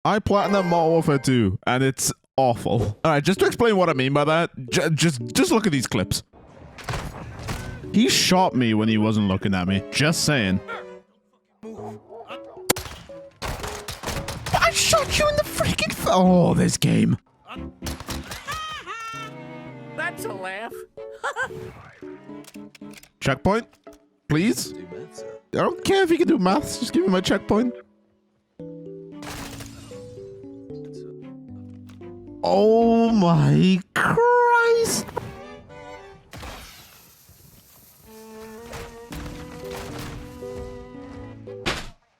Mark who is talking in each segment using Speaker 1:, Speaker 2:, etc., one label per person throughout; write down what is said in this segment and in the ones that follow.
Speaker 1: I platinum Modern Warfare 2, and it's awful. All right, just to explain what I mean by that, just look at these clips. He shot me when he wasn't looking at me. Just saying. I shot you in the freaking oh, this game.
Speaker 2: That's a laugh.
Speaker 1: Checkpoint, please. I don't care if you can do maths. Just give me my checkpoint. Oh my Christ.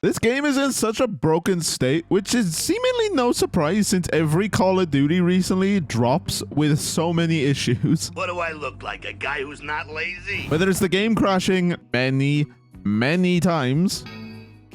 Speaker 1: This game is in such a broken state, which is seemingly no surprise since every Call of Duty recently drops with so many issues.
Speaker 3: What do I look like? A guy who's not lazy?
Speaker 1: Whether it's the game crashing many times.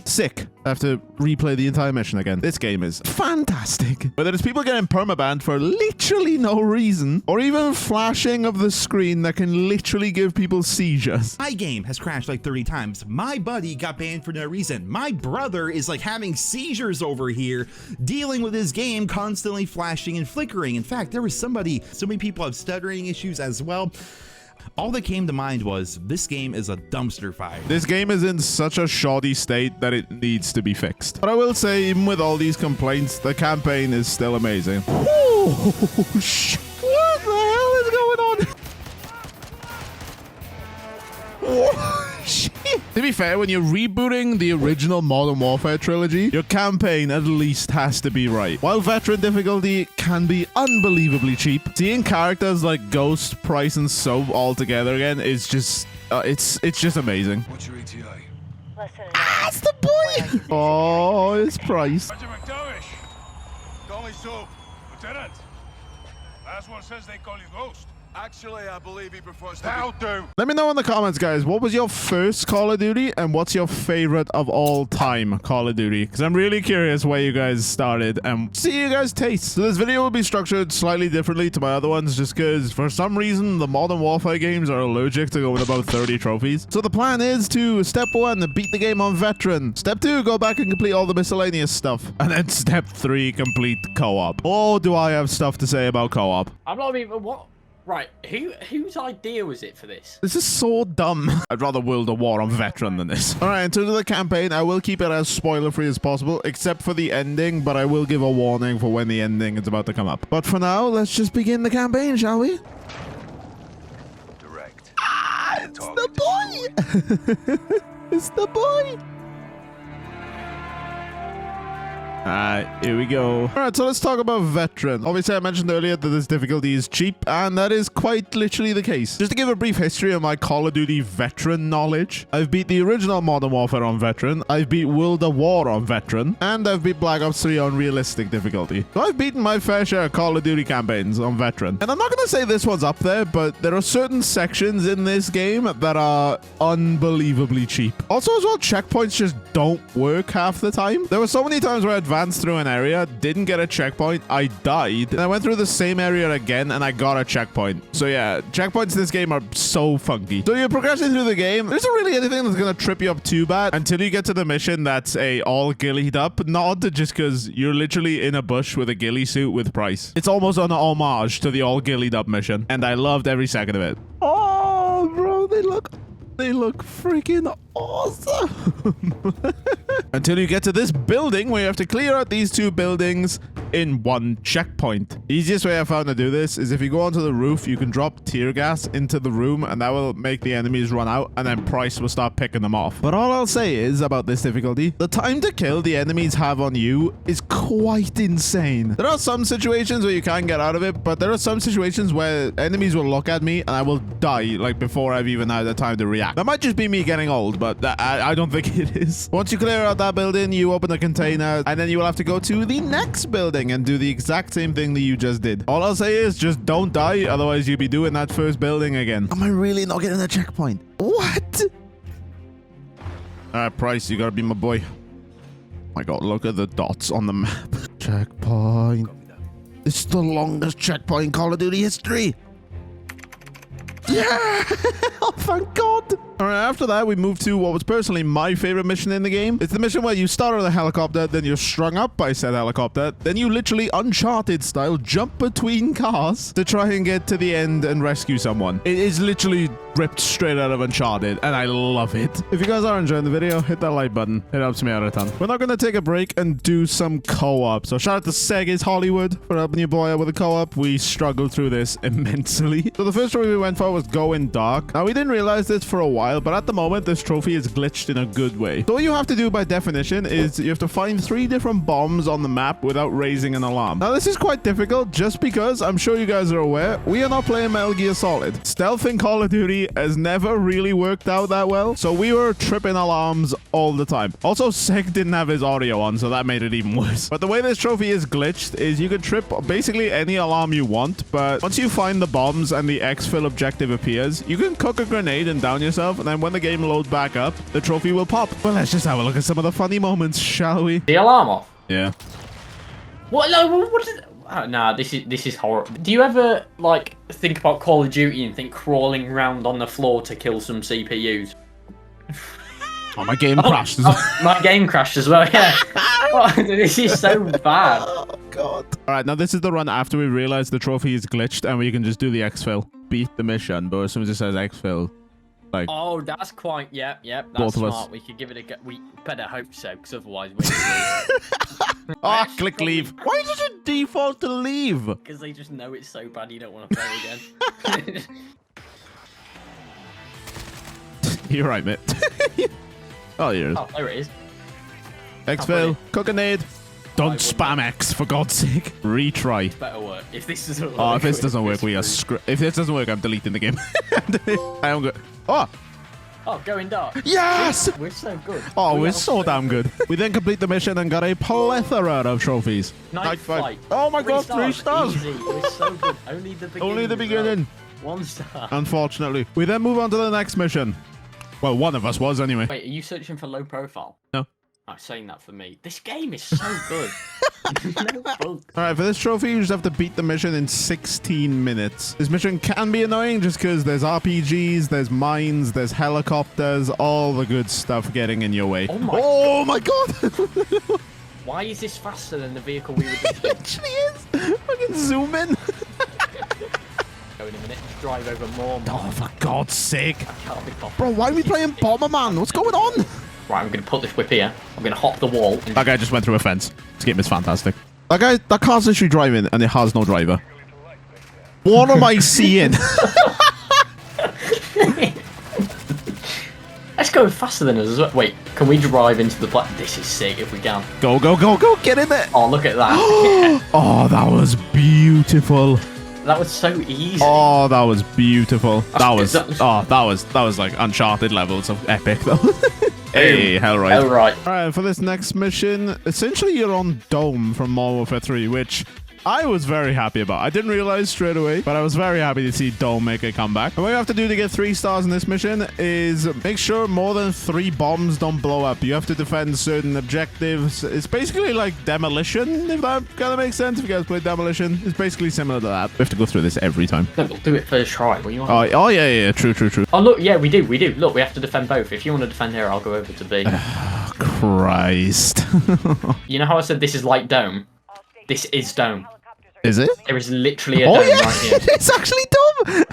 Speaker 1: Sick. I have to replay the entire mission again. This game is fantastic. Whether it's people getting permabanned for literally no reason, or even flashing of the screen that can literally give people seizures.
Speaker 4: My game has crashed like 30 times. My buddy got banned for no reason. My brother is like having seizures over here, dealing with his game constantly flashing and flickering. In fact, there was so many people have stuttering issues as well. All that came to mind was this game is a dumpster fire.
Speaker 1: This game is in such a shoddy state that it needs to be fixed. But I will say, even with all these complaints, the campaign is still amazing. Oh, shit. What the hell is going on? Oh, shit. To be fair, when you're rebooting the original Modern Warfare trilogy, your campaign at least has to be right. While veteran difficulty can be unbelievably cheap, seeing characters like Ghost, Price, and Soap all together again is just, it's just amazing.
Speaker 5: What's your ETA?
Speaker 1: Ah, it's the boy! Oh, it's Price.
Speaker 5: Sergeant McTavish. Call me Soap. Lieutenant. Last one says they call you Ghost. Actually, I believe he prefers to That'll do.
Speaker 1: Let me know in the comments, guys, what was your first Call of Duty and what's your favorite of all time Call of Duty? Because I'm really curious where you guys started and see you guys' taste. So this video will be structured slightly differently to my other ones just because for some reason the Modern Warfare games are allergic to going about 30 trophies. So the plan is to step 1, beat the game on veteran. Step 2, go back and complete all the miscellaneous stuff. And then step 3, complete co-op. Oh, do I have stuff to say about co-op?
Speaker 2: I'm not even what. Right, whose idea was it for this?
Speaker 1: This is so dumb. I'd rather World of War on veteran than this. All right, in terms of the campaign, I will keep it as spoiler-free as possible, except for the ending, but I will give a warning for when the ending is about to come up. But for now, let's just begin the campaign, shall we?
Speaker 5: Direct.
Speaker 1: Ah, it's the boy! It's the boy! Here we go. All right, so let's talk about veteran. Obviously, I mentioned earlier that this difficulty is cheap, and that is quite literally the case. Just to give a brief history of my Call of Duty veteran knowledge, I've beat the original Modern Warfare on veteran, I've beat World of War on veteran, and I've beat Black Ops 3 on realistic difficulty. So I've beaten my fair share of Call of Duty campaigns on veteran. And I'm not going to say this one's up there, but there are certain sections in this game that are unbelievably cheap. Also, as well, checkpoints just don't work half the time. There were so many times where I advanced through an area, didn't get a checkpoint, I died, and I went through the same area again and I got a checkpoint. So yeah, checkpoints in this game are so funky. So you're progressing through the game, there isn't really anything that's gonna trip you up too bad until you get to the mission that's a all ghillied up nod, just because you're literally in a bush with a ghillie suit with Price. It's almost an homage to the all ghillied up mission, and I loved every second of it. Oh bro, they look freaking awesome. Until you get to this building where you have to clear out these 2 buildings in 1 checkpoint. The easiest way I found to do this is if you go onto the roof, you can drop tear gas into the room and that will make the enemies run out and then Price will start picking them off. But all I'll say is about this difficulty, the time to kill the enemies have on you is quite insane. There are some situations where you can get out of it, but there are some situations where enemies will look at me and I will die like before I've even had the time to react. That might just be me getting old, but I don't think it is. Once you clear out that building, you open the container and then you will have to go to the next building and do the exact same thing that you just did. All I'll say is just don't die, otherwise you'll be doing that first building again. Am I really not getting a checkpoint? What? Alright, Price, you gotta be my boy. Oh my god, look at the dots on the map. Checkpoint. It's the longest checkpoint in Call of Duty history. Yeah! Oh, thank God. All right, after that, we move to what was personally my favorite mission in the game. It's the mission where you start on a helicopter, then you're strung up by said helicopter, then you literally Uncharted style jump between cars to try and get to the end and rescue someone. It is literally ripped straight out of Uncharted, and I love it. If you guys are enjoying the video, hit that like button. It helps me out a ton. We're not going to take a break and do some co-op. So shout out to Segs Hollywood for helping your boy out with a co-op. We struggled through this immensely. So the first trophy we went for was Go in Dark. Now, we didn't realize this for a while, but at the moment, this trophy is glitched in a good way. So what you have to do by definition is you have to find 3 different bombs on the map without raising an alarm. Now, this is quite difficult just because I'm sure you guys are aware, we are not playing Metal Gear Solid. Stealth in Call of Duty has never really worked out that well, so we were tripping alarms all the time. Also, Seg didn't have his audio on, so that made it even worse. But the way this trophy is glitched is you can trip basically any alarm you want, but once you find the bombs and the exfil objective appears, you can cook a grenade and down yourself, and then when the game loads back up, the trophy will pop. Well, let's just have a look at some of the funny moments, shall we?
Speaker 2: The alarm off.
Speaker 1: Yeah.
Speaker 2: What? No, what is it? Nah, this is horrible. Do you ever like think about Call of Duty and think crawling around on the floor to kill some CPUs?
Speaker 1: Oh, my game crashed as well.
Speaker 2: My game crashed as well. Yeah. Oh, this is so bad.
Speaker 1: Oh god. All right, now this is the run after we realize the trophy is glitched and we can just do the exfil, beat the mission. But as soon as it says exfil, like,
Speaker 2: oh, that's quite, yeah, that's
Speaker 1: both of
Speaker 2: smart.
Speaker 1: us.
Speaker 2: We could give it a go. We better hope so, because otherwise we're
Speaker 1: oh, click leave. Why does it default to leave?
Speaker 2: because they just know it's so bad you don't want to play again.
Speaker 1: You're right, mate. Oh, here it is.
Speaker 2: Oh, there it is.
Speaker 1: Exfil, cook a nade. Don't spam X, for God's sake. Retry.
Speaker 2: Better work. If this doesn't work,
Speaker 1: Oh, if this doesn't work, we are If this doesn't work, I'm deleting the game. I am good. Oh!
Speaker 2: Oh, going dark.
Speaker 1: Yes!
Speaker 2: We're so good.
Speaker 1: Oh,
Speaker 2: We
Speaker 1: we're
Speaker 2: are
Speaker 1: so damn good. We then complete the mission and got a plethora of trophies.
Speaker 2: Night fight.
Speaker 1: Oh my god, 3 stars.
Speaker 2: Easy. We're so good. Only the beginning.
Speaker 1: Only the
Speaker 2: as well.
Speaker 1: beginning.
Speaker 2: 1 star.
Speaker 1: Unfortunately. We then move on to the next mission. Well, one of us was anyway.
Speaker 2: Wait, are you searching for low profile?
Speaker 1: No.
Speaker 2: I'm saying that for me. This game is so good. No bugs.
Speaker 1: Alright, for this trophy, you just have to beat the mission in 16 minutes. This mission can be annoying just because there's RPGs, there's mines, there's helicopters, all the good stuff getting in your way.
Speaker 2: Oh my
Speaker 1: god!
Speaker 2: Why is this faster than the vehicle we were just in?
Speaker 1: It literally is! Fucking zoom in!
Speaker 2: Go in a minute. Drive over more.
Speaker 1: Oh, for God's sake.
Speaker 2: Can't be bothered.
Speaker 1: Bro, why are we playing Bomberman? What's going on?
Speaker 2: Right, I'm going to put this whip here. I'm going to hop the wall. And
Speaker 1: That guy just went through a fence. This game is fantastic. That car's literally driving and it has no driver. What am I seeing?
Speaker 2: Let's go faster than us as well. Wait, can we drive into the black? This is sick if we can.
Speaker 1: Go, go, go, go. Get in there.
Speaker 2: Oh, look at that.
Speaker 1: Oh, that was beautiful.
Speaker 2: That was so easy.
Speaker 1: Oh, that was beautiful. That was
Speaker 2: That
Speaker 1: like Uncharted levels of epic though. Hey, hell right.
Speaker 2: All right.
Speaker 1: All right, for this next mission, essentially you're on Dome from Modern Warfare 3, which I was very happy about. I didn't realize straight away, but I was very happy to see Dome make a comeback. And what you have to do to get 3 stars in this mission is make sure more than 3 bombs don't blow up. You have to defend certain objectives. It's basically like Demolition, if that kind of makes sense. If you guys play Demolition, it's basically similar to that. We have to go through this every time.
Speaker 2: No, we'll do it first try. What you want?
Speaker 1: Oh yeah, true.
Speaker 2: Oh, look, yeah, we do. Look, we have to defend both. If you want to defend here, I'll go over to B.
Speaker 1: Christ.
Speaker 2: You know how I said this is like Dome? This is Dome.
Speaker 1: Is it?
Speaker 2: There is literally a dome right here.
Speaker 1: It's actually Dome.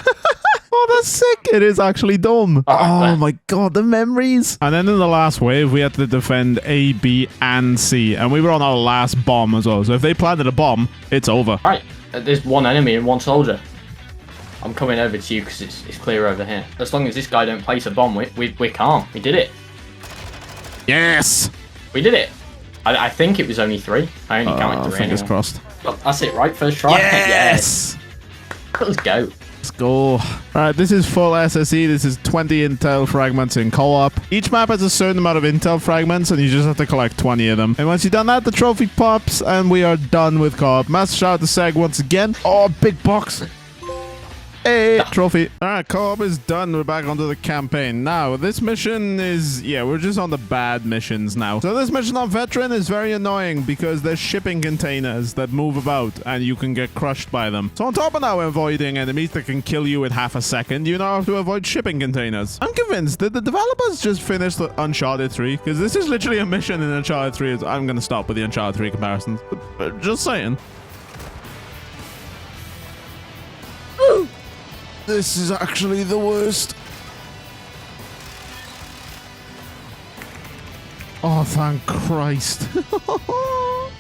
Speaker 1: Oh, that's sick. It is actually Dome.
Speaker 2: Right,
Speaker 1: my god, the memories. And then in the last wave, we had to defend A, B, and C. And we were on our last bomb as well. So if they planted a bomb, it's over.
Speaker 2: Right, there's 1 enemy and 1 soldier. I'm coming over to you because it's clear over here. As long as this guy don't place a bomb, we're calm. We did it.
Speaker 1: Yes.
Speaker 2: We did it. I think it was only 3. I only counted 3.
Speaker 1: Fingers
Speaker 2: anyway.
Speaker 1: crossed.
Speaker 2: Well, that's it, right? First try.
Speaker 1: Yes.
Speaker 2: Let's go.
Speaker 1: Let's go. All right, this is full SSE. This is 20 intel fragments in co-op. Each map has a certain amount of intel fragments, and you just have to collect 20 of them. And once you've done that, the trophy pops, and we are done with co-op. Massive shout out to Seg once again. Oh, big box. Hey, trophy. All right, co-op is done. We're back onto the campaign. Now, this mission is, yeah, we're just on the bad missions now. So this mission on Veteran is very annoying because there's shipping containers that move about and you can get crushed by them. So on top of now avoiding enemies that can kill you in half a second, you now have to avoid shipping containers. I'm convinced that the developers just finished the Uncharted 3 because this is literally a mission in Uncharted 3. I'm going to stop with the Uncharted 3 comparisons. But just saying. This is actually the worst. Oh, thank Christ.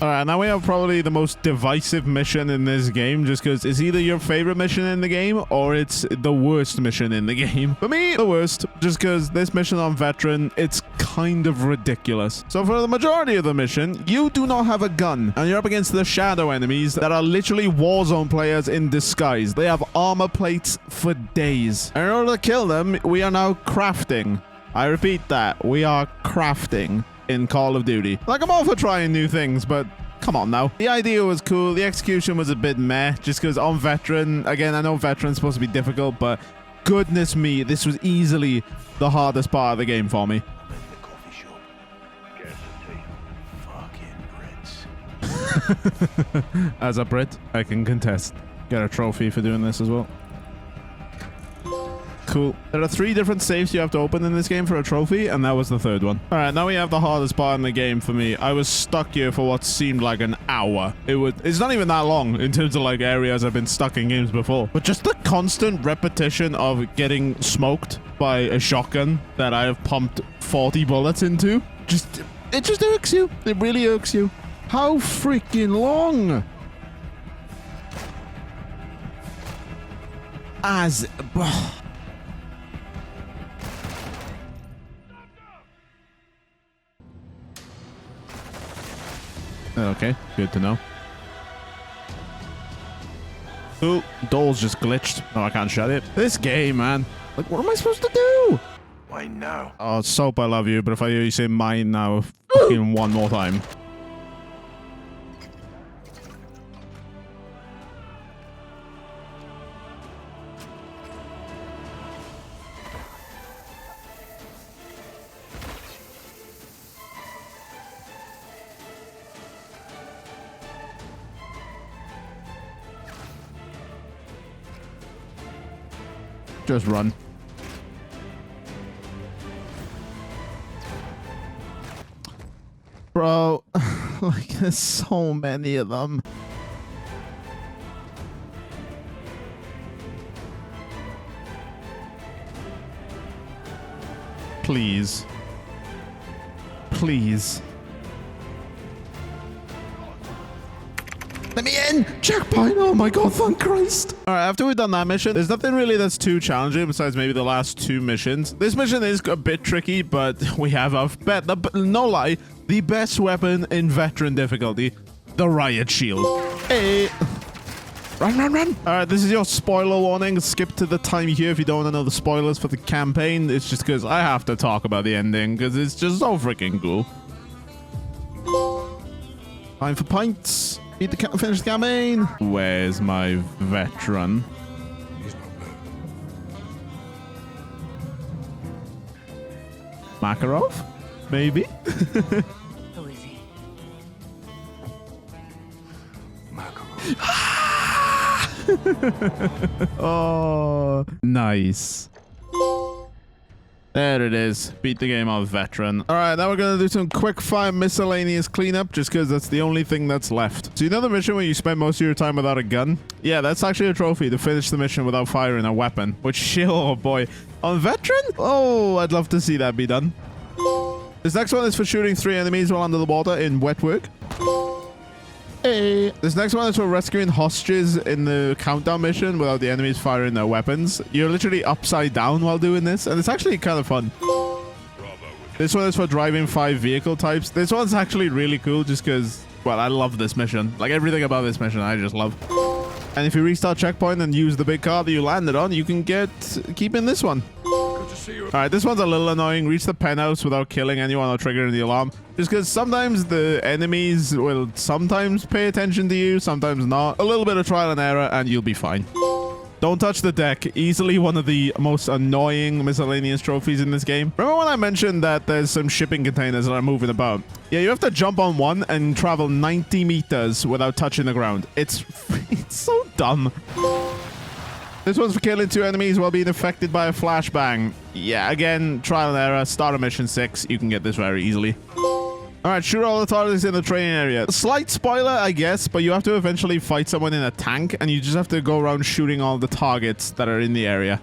Speaker 1: All right, now we have probably the most divisive mission in this game just because it's either your favorite mission in the game or it's the worst mission in the game. For me, the worst, just because this mission on Veteran, it's kind of ridiculous. So for the majority of the mission, you do not have a gun and you're up against the shadow enemies that are literally Warzone players in disguise. They have armor plates for days. And in order to kill them, we are now crafting. I repeat that, we are crafting in Call of Duty. Like, I'm all for trying new things, but come on now. The idea was cool. The execution was a bit meh, just because on Veteran, again, I know Veteran's supposed to be difficult, but goodness me, this was easily the hardest part of the game for me.
Speaker 5: The coffee shop. Guess the tea. Fucking Brits.
Speaker 1: As a Brit, I can contest. Get a trophy for doing this as well. Cool. There are 3 different safes you have to open in this game for a trophy, and that was the 3rd one. All right, now we have the hardest part in the game for me. I was stuck here for what seemed like an hour. It's not even that long in terms of like areas I've been stuck in games before, but just the constant repetition of getting smoked by a shotgun that I have pumped 40 bullets into, it just irks you. It really irks you. How freaking long? Okay, good to know. Ooh, door's just glitched. No, I can't shut it. This game, man. Like, what am I supposed to do?
Speaker 5: Why now?
Speaker 1: Oh, Soap, I love you, but if I hear you say mine now fucking one more time. Just run. Bro, like, there's so many of them. Please. Please. Let me in! Checkpoint! Oh my god, thank Christ! Alright, after we've done that mission, there's nothing really that's too challenging besides maybe the last 2 missions. This mission is a bit tricky, but we have no lie, the best weapon in Veteran difficulty, the Riot Shield. Hey! Run, run, run! Alright, this is your spoiler warning. Skip to the time here if you don't want to know the spoilers for the campaign. It's just because I have to talk about the ending, because it's just so freaking cool. Time for pints. Finish the campaign. Where's my Veteran? Makarov? Maybe?
Speaker 6: Who is he?
Speaker 1: Oh, nice. There it is. Beat the game on Veteran. All right, now we're going to do some quick fire miscellaneous cleanup just because that's the only thing that's left. So you know the mission where you spend most of your time without a gun? Yeah, that's actually a trophy to finish the mission without firing a weapon. Which, oh boy. On Veteran? Oh, I'd love to see that be done. This next one is for shooting 3 enemies while under the water in wet work. Hey. This next one is for rescuing hostages in the countdown mission without the enemies firing their weapons. You're literally upside down while doing this, and it's actually kind of fun. This one is for driving 5 vehicle types. This one's actually really cool just because, well, I love this mission. Like, everything about this mission I just love. And if you restart checkpoint and use the big car that you landed on, you can keep in this one. Alright, this one's a little annoying. Reach the penthouse without killing anyone or triggering the alarm. Just because sometimes the enemies will sometimes pay attention to you, sometimes not. A little bit of trial and error and you'll be fine. Don't touch the deck. Easily one of the most annoying miscellaneous trophies in this game. Remember when I mentioned that there's some shipping containers that are moving about? Yeah, you have to jump on one and travel 90 meters without touching the ground. It's so dumb. This one's for killing 2 enemies while being affected by a flashbang. Yeah, again, trial and error. Start of mission 6. You can get this very easily. Alright, shoot all the targets in the training area. Slight spoiler, I guess, but you have to eventually fight someone in a tank, and you just have to go around shooting all the targets that are in the area.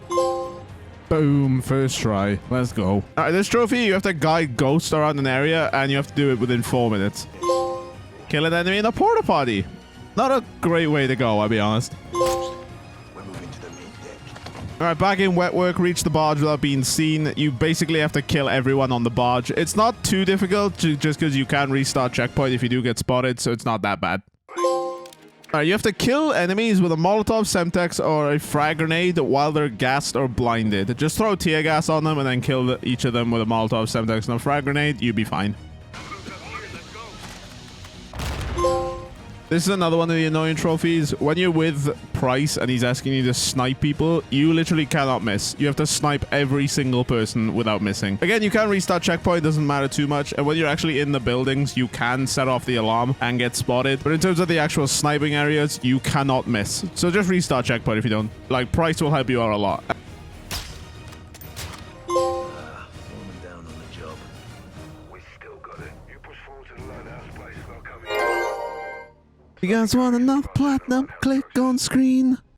Speaker 1: Boom, first try. Let's go. Alright, this trophy, you have to guide ghosts around an area, and you have to do it within 4 minutes. Kill an enemy in a porta potty. Not a great way to go, I'll be honest. Alright, back in wet work, reach the barge without being seen. You basically have to kill everyone on the barge. It's not too difficult, just because you can restart checkpoint if you do get spotted, so it's not that bad. Alright, you have to kill enemies with a Molotov, Semtex, or a frag grenade while they're gassed or blinded. Just throw tear gas on them and then kill each of them with a Molotov, Semtex, and a frag grenade. You'll be fine. This is another one of the annoying trophies. When you're with Price and he's asking you to snipe people, you literally cannot miss. You have to snipe every single person without missing. Again, you can restart checkpoint, doesn't matter too much. And when you're actually in the buildings, you can set off the alarm and get spotted. But in terms of the actual sniping areas, you cannot miss. So just restart checkpoint if you don't. Like, Price will help you out a lot. You guys want enough platinum? Click on screen.